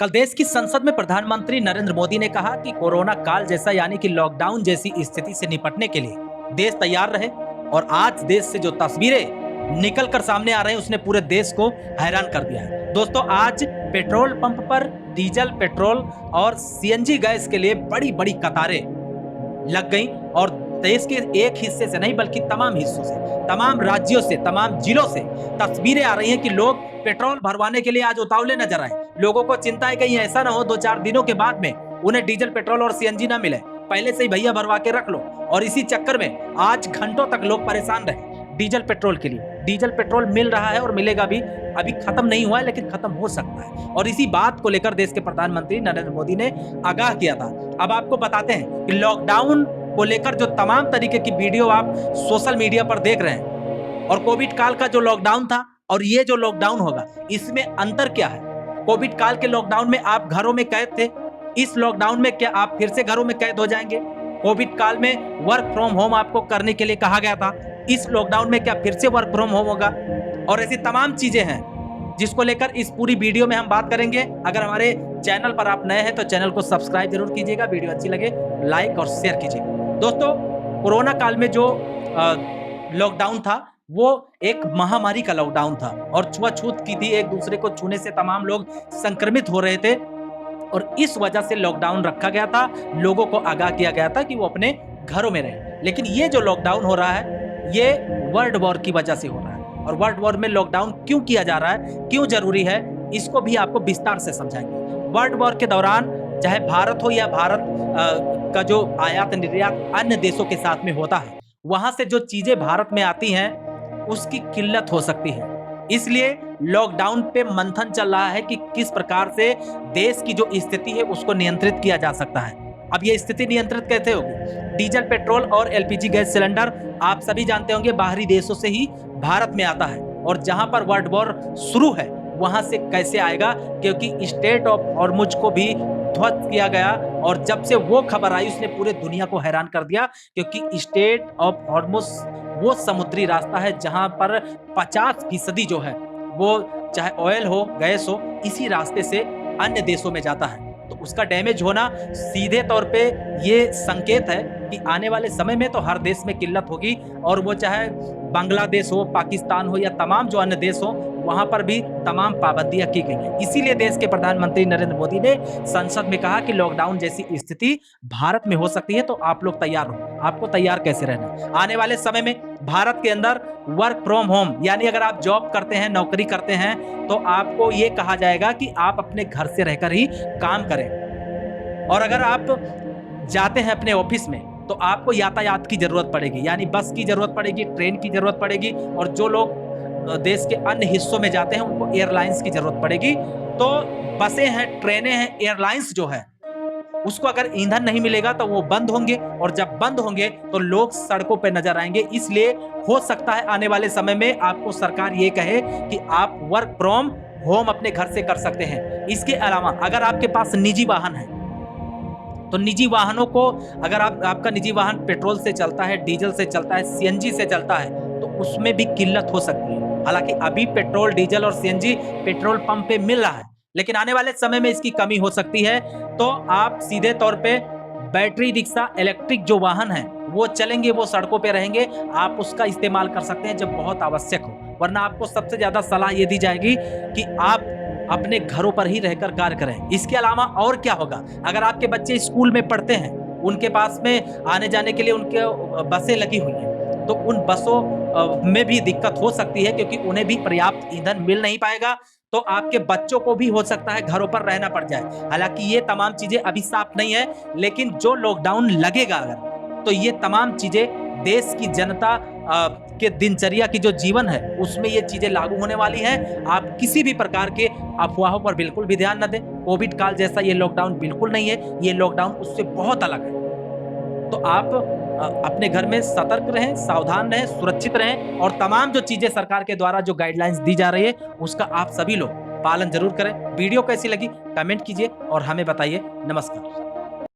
कल देश की संसद में प्रधानमंत्री नरेंद्र मोदी ने कहा कि कोरोना काल जैसा यानी कि लॉकडाउन जैसी स्थिति से निपटने के लिए देश तैयार रहे। और आज देश से जो तस्वीरें निकल कर सामने आ रहे हैं उसने पूरे देश को हैरान कर दिया है। दोस्तों, आज पेट्रोल पंप पर डीजल, पेट्रोल और सीएनजी गैस के लिए बड़ी बड़ी कतारें लग गई और देश के एक हिस्से से नहीं बल्कि तमाम हिस्सों से, तमाम राज्यों से, तमाम जिलों से तस्वीरें आ रही हैं कि लोग पेट्रोल भरवाने के लिए आज उतावले नजर आए। लोगों को चिंता है कहीं ऐसा ना हो 2-4 दिनों के बाद में उन्हें डीजल, पेट्रोल और सीएनजी ना मिले, पहले से ही भैया भरवा के रख लो। और इसी चक्कर में आज घंटों तक लोग परेशान रहे डीजल, पेट्रोल के लिए। डीजल, पेट्रोल मिल रहा है और मिलेगा भी, अभी खत्म नहीं हुआ है लेकिन खत्म हो सकता है। और इसी बात को लेकर देश के प्रधानमंत्री नरेंद्र मोदी ने आगाह किया था। अब आपको बताते हैं कि लॉकडाउन को लेकर जो तमाम तरीके की वीडियो आप सोशल मीडिया पर देख रहे हैं और कोविड काल का जो लॉकडाउन था और ये जो लॉकडाउन होगा, इसमें अंतर क्या है। कोविड काल के लॉकडाउन में आप घरों में कैद थे, इस लॉकडाउन में क्या आप फिर से घरों में कैद हो जाएंगे। कोविड काल में वर्क फ्रॉम होम आपको करने के लिए कहा गया था, इस लॉकडाउन में क्या फिर से वर्क फ्रॉम होम होगा। और ऐसी तमाम चीजें हैं जिसको लेकर इस पूरी वीडियो में हम बात करेंगे। अगर हमारे चैनल पर आप नए हैं तो चैनल को सब्सक्राइब जरूर कीजिएगा, वीडियो अच्छी लगे लाइक और शेयर कीजिएगा। दोस्तों, कोरोना काल में जो लॉकडाउन था वो एक महामारी का लॉकडाउन था और छुआछूत की थी, एक दूसरे को छूने से तमाम लोग संक्रमित हो रहे थे और इस वजह से लॉकडाउन रखा गया था। लोगों को आगाह किया गया था कि वो अपने घरों में रहें। लेकिन ये जो लॉकडाउन हो रहा है ये वर्ल्ड वॉर की वजह से हो रहा है। और वर्ल्ड वॉर में लॉकडाउन क्यों किया जा रहा है, क्यों जरूरी है, इसको भी आपको विस्तार से समझाएंगे। वर्ल्ड वॉर के दौरान चाहे भारत हो या भारत का जो आयात निर्यात अन्य देशों के साथ में होता है, वहां से जो चीजें भारत में आती हैं उसकी किल्लत हो सकती है। इसलिए लॉकडाउन पे मंथन चल रहा है कि किस प्रकार से देश की जो स्थिति है उसको नियंत्रित किया जा सकता है। अब ये स्थिति नियंत्रित कैसे होगी। डीजल, पेट्रोल और एलपीजी गैस सिलेंडर आप सभी जानते होंगे बाहरी देशों से ही भारत में आता है और जहां पर वर्ल्ड वॉर शुरू है वहां से कैसे आएगा, क्योंकि स्टेट ऑफ हॉर्मुज को भी ध्वस्त किया गया और जब से वो खबर आई उसने पूरे दुनिया को हैरान कर दिया। क्योंकि स्टेट ऑफ हॉर्मुज वो समुद्री रास्ता है जहां पर 50% जो है वो चाहे ऑयल हो, गैस हो, इसी रास्ते से अन्य देशों में जाता है। तो उसका डैमेज होना सीधे तौर पे ये संकेत है कि आने वाले समय में तो हर देश में किल्लत होगी और वो चाहे बांग्लादेश हो, पाकिस्तान हो या तमाम जो अन्य देश हो, वहां पर भी तमाम पाबंदियां की गई हैं। इसीलिए देश के प्रधानमंत्री नरेंद्र मोदी ने संसद में कहा कि लॉकडाउन जैसी स्थिति भारत में हो सकती है तो आप लोग तैयार हो। आपको तैयार कैसे रहना। आने वाले समय में भारत के अंदर वर्क फ्रॉम होम यानी अगर आप जॉब करते हैं, नौकरी करते हैं तो आपको ये कहा जाएगा कि आप अपने घर से रहकर ही काम करें। और अगर आप जाते हैं अपने ऑफिस में तो आपको यातायात की जरूरत पड़ेगी, यानी बस की जरूरत पड़ेगी, ट्रेन की जरूरत पड़ेगी। और जो लोग देश के अन्य हिस्सों में जाते हैं उनको एयरलाइंस की जरूरत पड़ेगी। तो बसें हैं, ट्रेनें हैं, एयरलाइंस जो है उसको अगर ईंधन नहीं मिलेगा तो वो बंद होंगे और जब बंद होंगे तो लोग सड़कों पर नजर आएंगे। इसलिए हो सकता है आने वाले समय में आपको सरकार ये कहे कि आप वर्क फ्रॉम होम अपने घर से कर सकते हैं। इसके अलावा अगर आपके पास निजी वाहन है तो निजी वाहनों को, अगर आपका निजी वाहन पेट्रोल से चलता है, डीजल से चलता है, सीएनजी से चलता है तो उसमें भी किल्लत हो सकती है। हालांकि अभी पेट्रोल, डीजल और सीएनजी पेट्रोल पंप पे मिल रहा है लेकिन आने वाले समय में इसकी कमी हो सकती है। तो आप सीधे तौर पे बैटरी रिक्शा, इलेक्ट्रिक जो वाहन है वो चलेंगे, वो सड़कों पे रहेंगे, आप उसका इस्तेमाल कर सकते हैं जब बहुत आवश्यक हो। वरना आपको सबसे ज्यादा सलाह ये दी जाएगी कि आप अपने घरों पर ही रहकर कार्य करें। इसके अलावा और क्या होगा, अगर आपके बच्चे स्कूल में पढ़ते हैं, उनके पास में आने जाने के लिए उनके बसें लगी हुई हैं तो उन बसों में भी दिक्कत हो सकती है क्योंकि उन्हें भी पर्याप्त ईंधन मिल नहीं पाएगा। तो आपके बच्चों को भी हो सकता है घरों पर रहना पड़ जाए। हालांकि ये तमाम चीजें अभी साफ नहीं है लेकिन जो लॉकडाउन लगेगा अगर, तो ये तमाम चीजें देश की जनता के दिनचर्या की जो जीवन है उसमें ये चीजें लागू होने वाली हैं। आप किसी भी प्रकार के अफवाहों पर बिल्कुल भी ध्यान न दें। कोविड काल जैसा ये लॉकडाउन बिल्कुल नहीं है, ये लॉकडाउन उससे बहुत अलग है। तो आप अपने घर में सतर्क रहें, सावधान रहें, सुरक्षित रहें और तमाम जो चीजें सरकार के द्वारा जो गाइडलाइंस दी जा रही है उसका आप सभी लोग पालन जरूर करें। वीडियो कैसी लगी कमेंट कीजिए और हमें बताइए। नमस्कार।